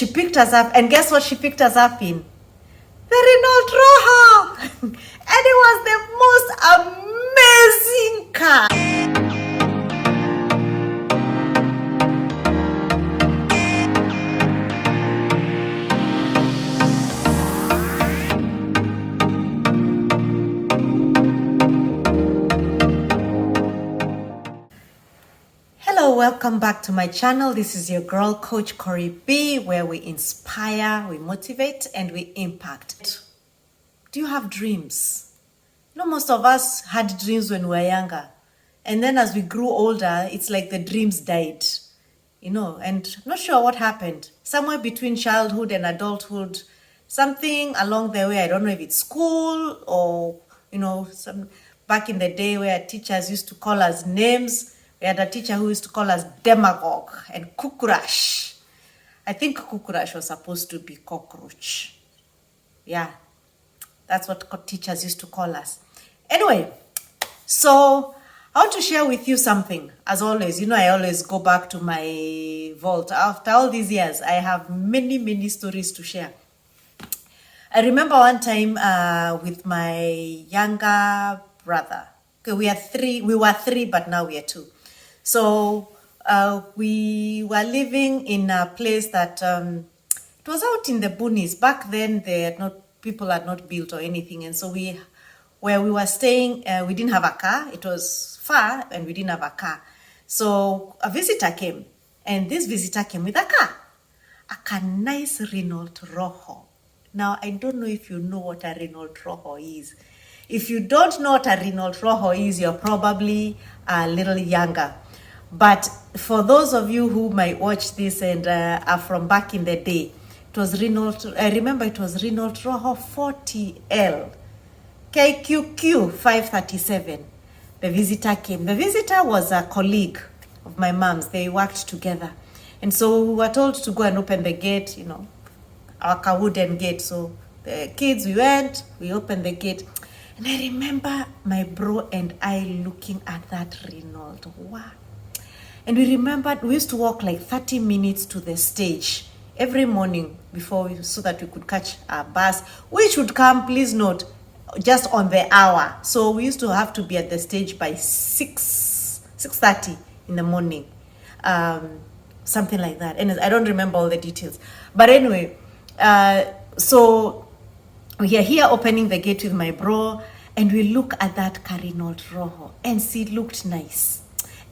she picked us up, and guess what she picked us up in? The Renault Rojo! And it was the most amazing car. Hello, welcome back to my channel. This is your girl, Coach Corey B, where we inspire, we motivate, and we impact. Do you have dreams? You know, most of us had dreams when we were younger. And then as we grew older, it's like the dreams died. You know, and I'm not sure what happened. Somewhere between childhood and adulthood, something along the way, I don't know if it's school or, you know, some back in the day where teachers used to call us names. We had a teacher who used to call us demagogue and kukurash. I think kukurash was supposed to be cockroach. Yeah, that's what teachers used to call us. Anyway, so I want to share with you something. As always, you know, I always go back to my vault. After all these years, I have many stories to share. I remember one time with my younger brother. Okay, we were three, but now we are two. So we were living in a place that it was out in the boonies. Back then, people had not built or anything, and so where we were staying, we didn't have a car. It was far, and we didn't have a car. So a visitor came, and this visitor came with a nice Renault Rojo. Now I don't know if you know what a Renault Rojo is. If you don't know what a Renault Rojo is, you're probably a little younger. But for those of you who might watch this and are from back in the day, it was Renault, I remember it was Renault Rojo 40L, KQQ 537. The visitor came. The visitor was a colleague of my mom's. They worked together. And so we were told to go and open the gate, you know, our wooden gate. So the kids, we went, we opened the gate. And I remember my bro and I looking at that Renault. Wow. And we remembered we used to walk like 30 minutes to the stage every morning so that we could catch a bus, which would come, please note, just on the hour. So we used to have to be at the stage by 6:30 in the morning, something like that. And I don't remember all the details. But anyway, so we are here opening the gate with my bro, and we look at that Renault Rojo, and see, it looked nice.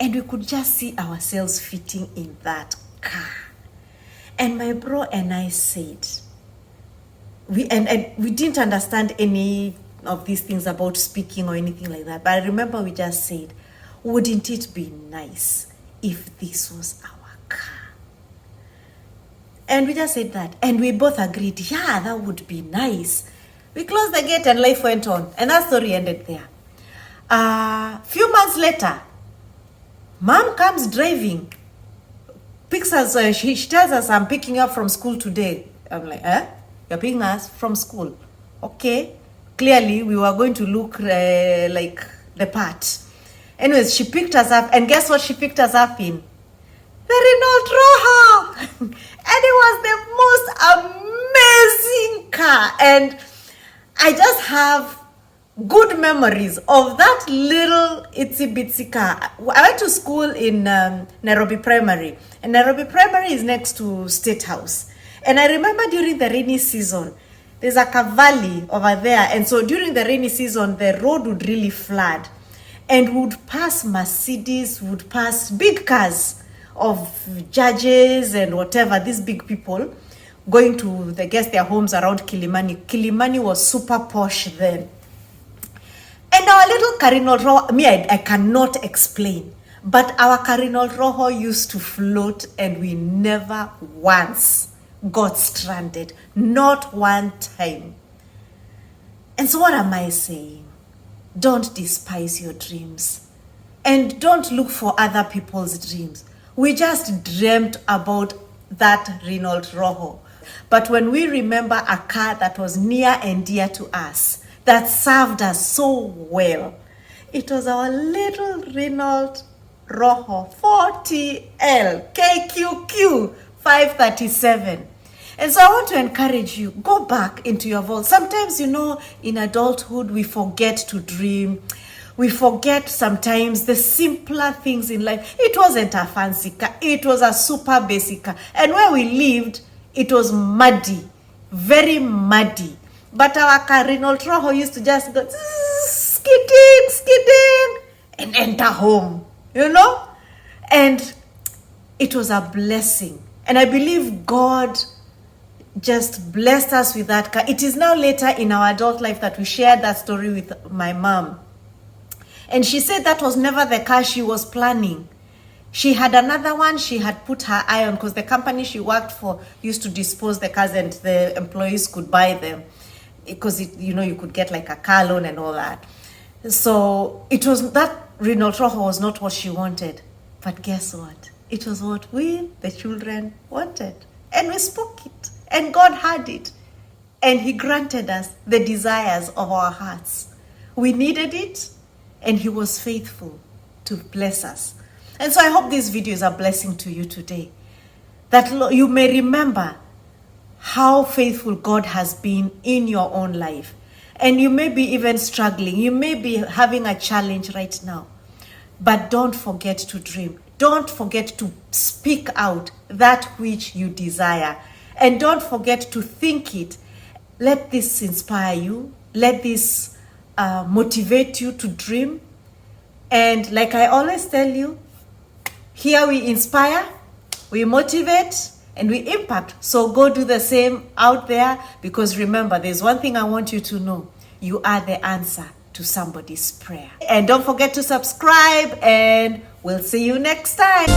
And we could just see ourselves fitting in that car. And my bro and I said, we didn't understand any of these things about speaking or anything like that. But I remember we just said, wouldn't it be nice if this was our car? And we just said that. And we both agreed, yeah, that would be nice. We closed the gate and life went on. And that story ended there. Few months later, Mom comes driving, picks us, she tells us, I'm picking you up from school today. I'm like, you're picking us from school? Okay. Clearly, we were going to look like the part. Anyways, she picked us up, and guess what she picked us up in? The Renault Rojo! And it was the most amazing car. And I just have good memories of that little itsy bitsy car. I went to school in Nairobi Primary, and Nairobi Primary is next to State House. And I remember during the rainy season, there's like a valley over there, and so during the rainy season, the road would really flood, and would pass Mercedes, would pass big cars of judges and whatever, these big people going to, I guess, their homes around Kilimani. Kilimani was super posh then. And our little Renault Rojo, I cannot explain, but our Renault Rojo used to float, and we never once got stranded. Not one time. And so what am I saying? Don't despise your dreams. And don't look for other people's dreams. We just dreamt about that Renault Rojo. But when we remember a car that was near and dear to us, that served us so well, it was our little Renault Rojo 40L KQQ 537. And so I want to encourage you, go back into your vault. Sometimes, in adulthood, we forget to dream. We forget sometimes the simpler things in life. It wasn't a fancy car. It was a super basic car. And where we lived, it was muddy, very muddy. But our car, Renault Rojo, used to just go skidding, and enter home, And it was a blessing. And I believe God just blessed us with that car. It is now later in our adult life that we shared that story with my mom. And she said that was never the car she was planning. She had another one she had put her eye on, because the company she worked for used to dispose the cars and the employees could buy them, because you could get like a car loan and all that. So it was that Renault Rojo was not what she wanted. But guess what? It was what we, the children, wanted. And we spoke it. And God heard it. And He granted us the desires of our hearts. We needed it, and He was faithful to bless us. And so I hope this video is a blessing to you today, that you may remember how faithful God has been in your own life. And you may be even struggling. You may be having a challenge right now. But don't forget to dream. Don't forget to speak out that which you desire. And don't forget to think it. Let this inspire you. Let this motivate you to dream. And like I always tell you, here we inspire, we motivate, and we impact. So go do the same out there, because remember, there's one thing I want you to know. You are the answer to somebody's prayer. And don't forget to subscribe, and we'll see you next time.